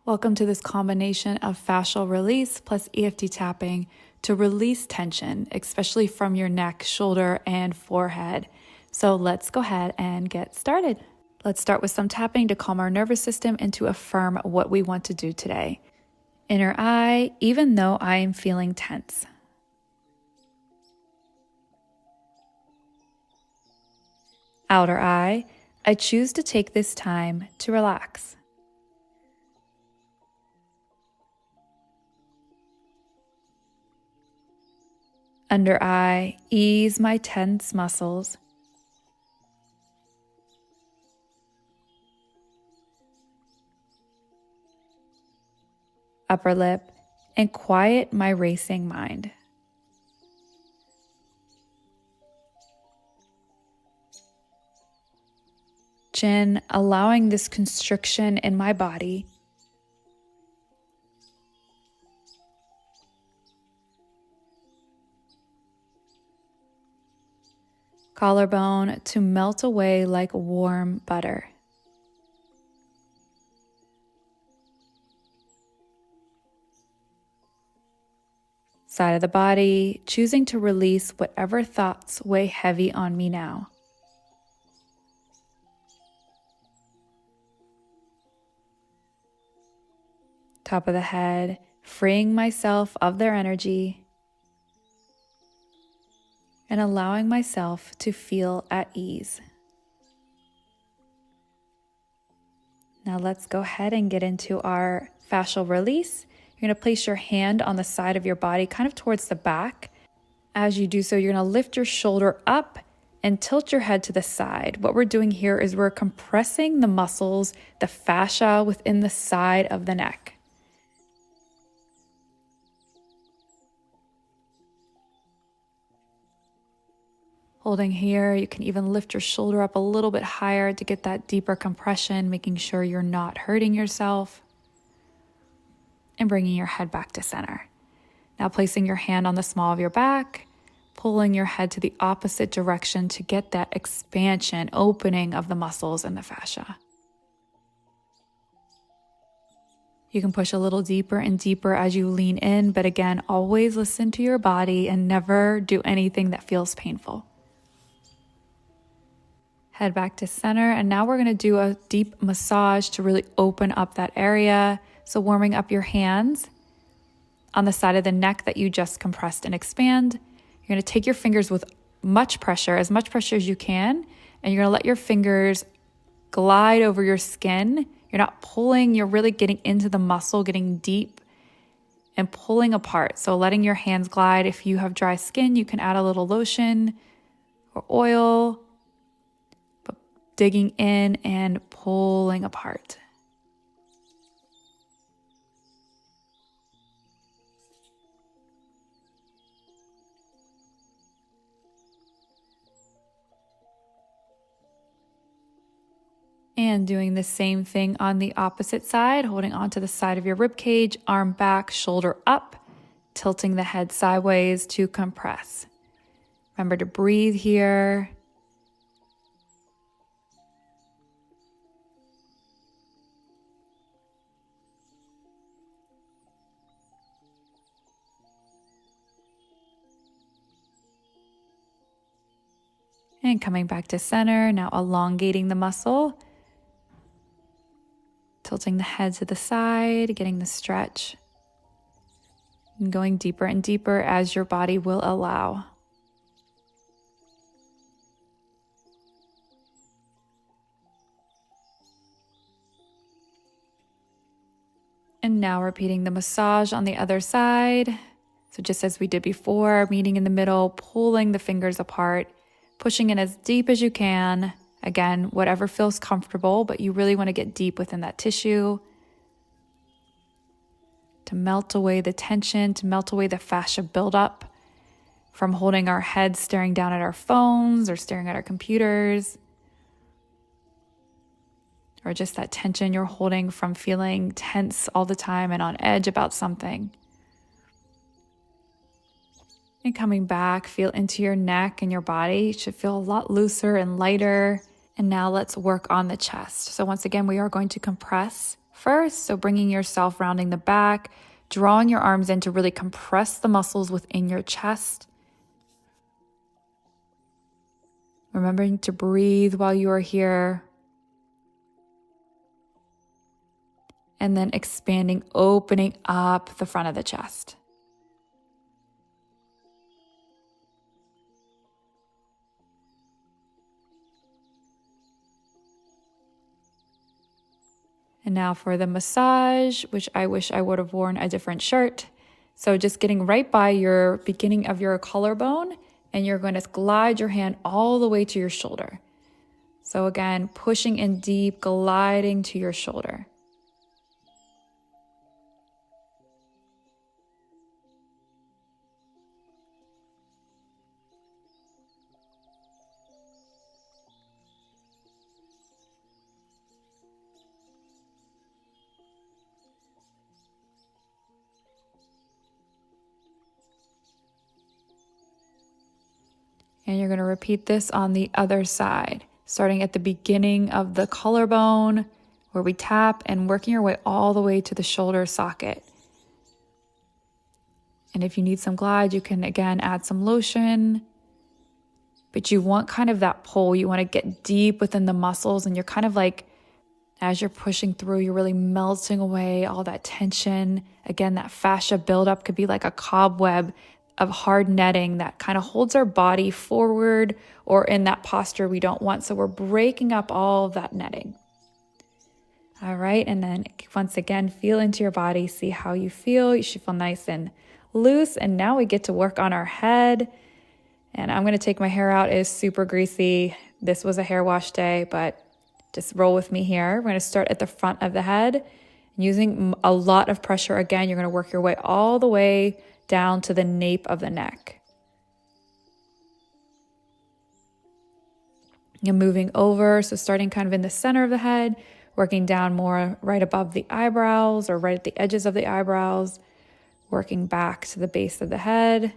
Welcome to this combination of fascial release plus EFT tapping to release tension, especially from your neck, shoulder, and forehead. So let's go ahead and get started. Let's start with some tapping to calm our nervous system and to affirm what we want to do today. Inner eye, even though I am feeling tense. Outer eye, I choose to take this time to relax. Under eye, ease my tense muscles. Upper lip, and quiet my racing mind. Chin, allowing this constriction in my body. Collarbone to melt away like warm butter. Side of the body, choosing to release whatever thoughts weigh heavy on me now. Top of the head, freeing myself of their energy and allowing myself to feel at ease. Now let's go ahead and get into our fascial release. You're going to place your hand on the side of your body, kind of towards the back. As you do so, you're going to lift your shoulder up and tilt your head to the side. What we're doing here is we're compressing the muscles, the fascia within the side of the neck. Holding here, you can even lift your shoulder up a little bit higher to get that deeper compression, making sure you're not hurting yourself. And bringing your head back to center. Now placing your hand on the small of your back, pulling your head to the opposite direction to get that expansion, opening of the muscles and the fascia. You can push a little deeper and deeper as you lean in, but again, always listen to your body and never do anything that feels painful. Head back to center, and now we're going to do a deep massage to really open up that area. So warming up your hands on the side of the neck that you just compressed and expand. You're going to take your fingers with much pressure as you can, and you're going to let your fingers glide over your skin. You're not pulling, you're really getting into the muscle, getting deep and pulling apart. So letting your hands glide. If you have dry skin, you can add a little lotion or oil, but digging in and pulling apart. And doing the same thing on the opposite side, holding onto the side of your rib cage, arm back, shoulder up, tilting the head sideways to compress. Remember to breathe here. And coming back to center, now elongating the muscle. Tilting the head to the side, getting the stretch, and going deeper and deeper as your body will allow. And now repeating the massage on the other side. So just as we did before, meeting in the middle, pulling the fingers apart, pushing in as deep as you can. Again, whatever feels comfortable, but you really want to get deep within that tissue to melt away the tension, to melt away the fascia buildup from holding our heads, staring down at our phones or staring at our computers, or just that tension you're holding from feeling tense all the time and on edge about something. And coming back, feel into your neck and your body. It should feel a lot looser and lighter. And now let's work on the chest. So once again, we are going to compress first. So bringing yourself, rounding the back, drawing your arms in to really compress the muscles within your chest. Remembering to breathe while you are here. And then expanding, opening up the front of the chest. And now for the massage, which I wish I would have worn a different shirt. So just getting right by your beginning of your collarbone, and you're going to glide your hand all the way to your shoulder. So again, pushing in deep, gliding to your shoulder. And you're going to repeat this on the other side, starting at the beginning of the collarbone where we tap and working your way all the way to the shoulder socket. And if you need some glide, you can again add some lotion, but you want kind of that pull. You want to get deep within the muscles, and you're kind of like, as you're pushing through, you're really melting away all that tension. Again, that fascia buildup could be like a cobweb of hard netting that kind of holds our body forward or in that posture we don't want. So we're breaking up all of that netting. All right, and then once again, feel into your body, see how you feel. You should feel nice and loose. And now we get to work on our head. And I'm going to take my hair out. It is super greasy. This was a hair wash day, but just roll with me here. We're going to start at the front of the head. Using a lot of pressure. Again, you're going to work your way all the way down to the nape of the neck. You're moving over, so starting kind of in the center of the head, working down more right above the eyebrows or right at the edges of the eyebrows, working back to the base of the head.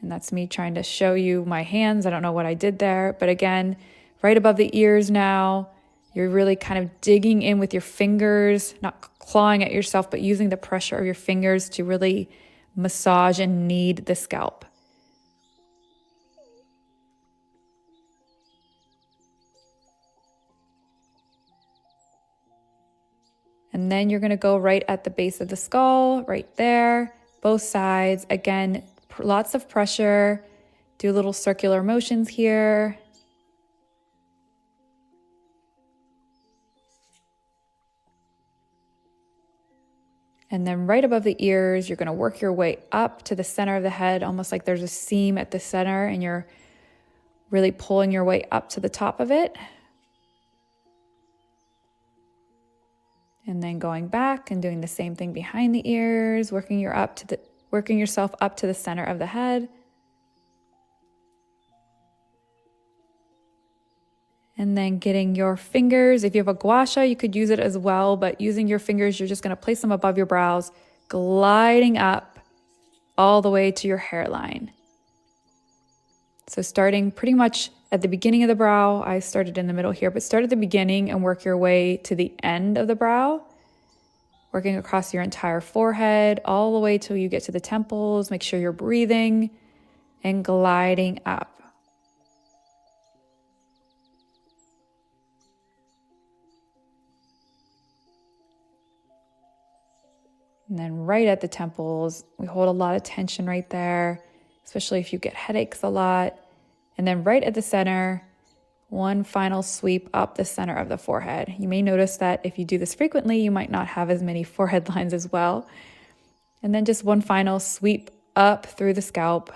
And that's me trying to show you my hands. I don't know what I did there, but again, right above the ears now, you're really kind of digging in with your fingers, not clawing at yourself, but using the pressure of your fingers to really massage and knead the scalp. And then you're going to go right at the base of the skull, right there, both sides. Again, lots of pressure. Do little circular motions here. And then right above the ears, you're going to work your way up to the center of the head, almost like there's a seam at the center, and you're really pulling your way up to the top of it. And then going back and doing the same thing behind the ears, working yourself up to the center of the head. And then getting your fingers, if you have a gua sha, you could use it as well, but using your fingers, you're just going to place them above your brows, gliding up all the way to your hairline. So starting pretty much at the beginning of the brow, I started in the middle here, but start at the beginning and work your way to the end of the brow, working across your entire forehead, all the way till you get to the temples. Make sure you're breathing and gliding up. And then right at the temples, we hold a lot of tension right there, especially if you get headaches a lot. And then right at the center, one final sweep up the center of the forehead. You may notice that if you do this frequently, you might not have as many forehead lines as well. And then just one final sweep up through the scalp.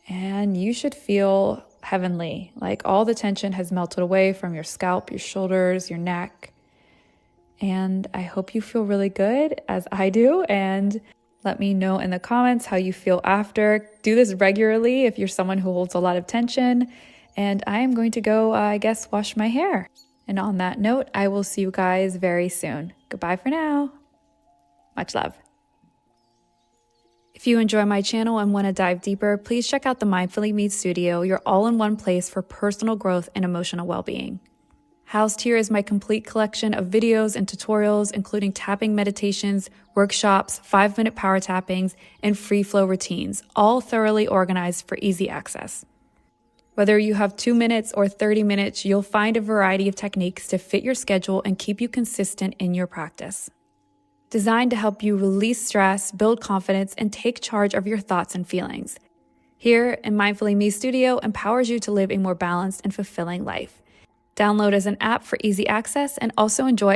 And you should feel heavenly, like all the tension has melted away from your scalp, your shoulders, your neck. And I hope you feel really good, as I do. And let me know in the comments how you feel after. Do this regularly if you're someone who holds a lot of tension. And I am going to go, wash my hair. And on that note, I will see you guys very soon. Goodbye for now. Much love. If you enjoy my channel and want to dive deeper, please check out the Mindfully Me Studio, your all-in-one place for personal growth and emotional well-being. Housed here is my complete collection of videos and tutorials, including tapping meditations, workshops, 5-minute power tappings, and free flow routines, all thoroughly organized for easy access. Whether you have 2 minutes or 30 minutes, you'll find a variety of techniques to fit your schedule and keep you consistent in your practice. Designed to help you release stress, build confidence, and take charge of your thoughts and feelings. Here in Mindfully Me Studio empowers you to live a more balanced and fulfilling life. Download as an app for easy access and also enjoy